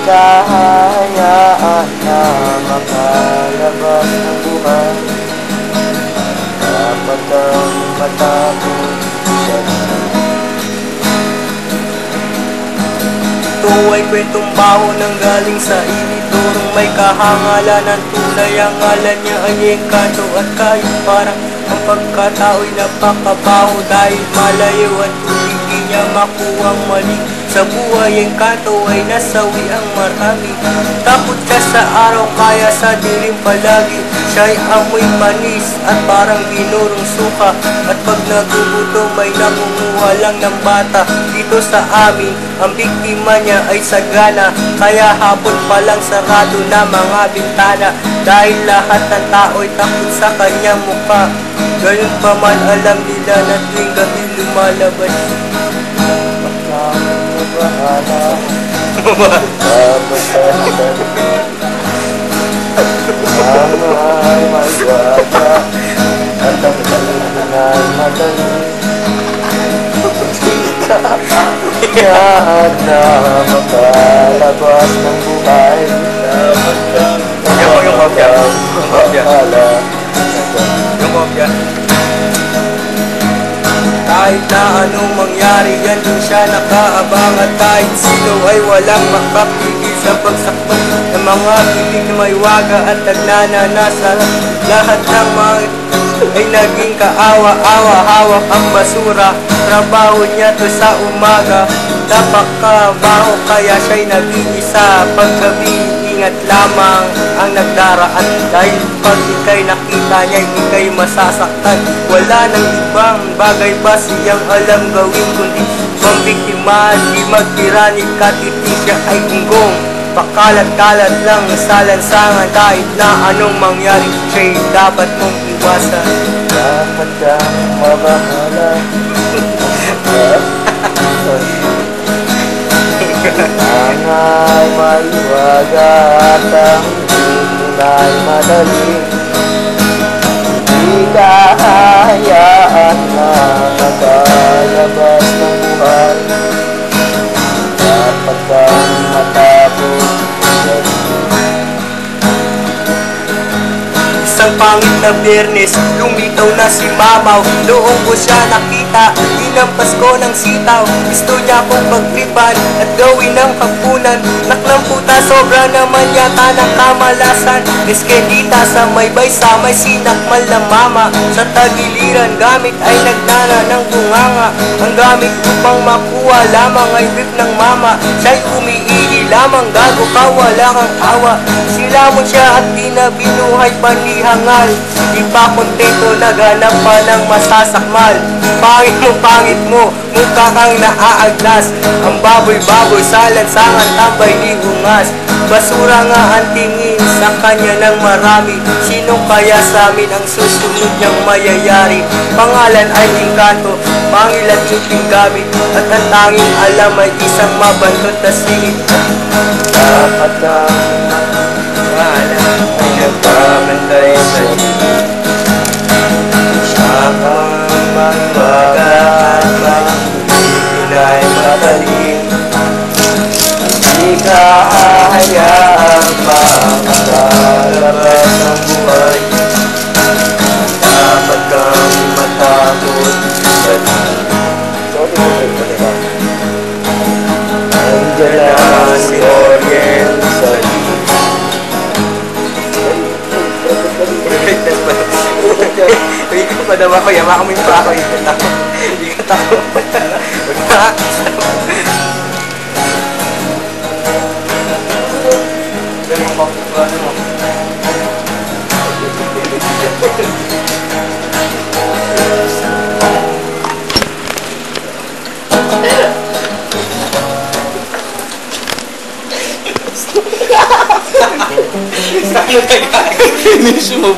kahayaan na makalabas ng buhay. Dapat kang matakot sa ito ay kwentong baho nang galing sa initurong may kahangalan ng tunay. Ang ngalan niya ay engkanto at kahit parang ang pagkatao'y napakabaho dahil malayo at hindi niya makuhang mali. Sa buhay engkanto ay nasawi ang marami. Takot ka sa araw kaya sa dilim palagi. Siya'y amoy manis at parang binurong suka. At pag nagugutom ay nakunguha lang ng bata. Dito sa amin ang biktima niya ay sagana. Kaya hapon pa lang sarado na mga bintana. Dahil lahat ng tao'y takot sa kanyang mukha. Gayon pa man alam nila na tuwing gabi lumalabas. bahala. Mapagkakasal Mama ay magwaga at ang kalingan madali. Kaya na makalabas ng buhay. Yung kopya. Yung kopya. Kahit na anong mangyari, yan din siya nakaabang. At kahit sino ay walang makapigil sa pagsakpan ng mga bibig na may waga at nagnananasa. Lahat ng mga ay naging kaawa-awa. Hawak ang basura, trabaho niya to sa umaga. Napakabaho kaya siya'y nag-iisa. Paggabi ingat lamang ang nagdaraan. Dahil pag ika'y nakita niya, ika'y masasaktan. Wala nang ibang bagay pa siyang alam gawin kundi pambiktima. Di magtiranig katiti siya ay unggong. Pakalat-kalat lang sa lansangan. Kahit na anong mangyari, siya'y dapat mong iwasan. Dapat kang mabahala. Ang ay maliwaga at ang tunay madali. Di kahayaan na makalabas ng buhay. Dapat kang matakot. Isang pangit na Biyernes, lumitaw na si Mamaw. Noong ko siya nakita, inampas ko ng sitaw. Gusto niya akong pagtripan at gawin ng hapunan. Naklang puta, sobra naman yata ng kamalasan. Eskendita sa may baysa, may sinakmal na mama. Sa tagiliran, gamit ay nagnana ng bunganga. Ang gamit upang makuha lamang ay whip ng mama. Siya'y umiihi lamang, gago ka, wala kang awa. Silamon siya at di na binuhay pa ni hangal. Di pa kontento, naghanap pa ng masasakmal. Pangit mo, mukha kang naaaglas. Ang baboy-baboy sa lansangan, tambay ni ungas. Basura nga ang tingin sa kanya ng marami. Sino kaya sa amin ang susunod niyang mayayari? Pangalan ay engkanto, pangilan yung gamit. At ang tanging alam ay isang mabantot na singit. Dapat kang Wala ay nagpapantay sa iyo. Siya kang magwaga at magpilay matalim. di kahayaan pa makalabas ng buhay. Dapat kang matakot sa Andiyan na si Orient sa Hindi ko pa naman ko, yaman mo yung pa ako. Hindi ka tako. Huwag na. Yan mo pa mo. Finish mo.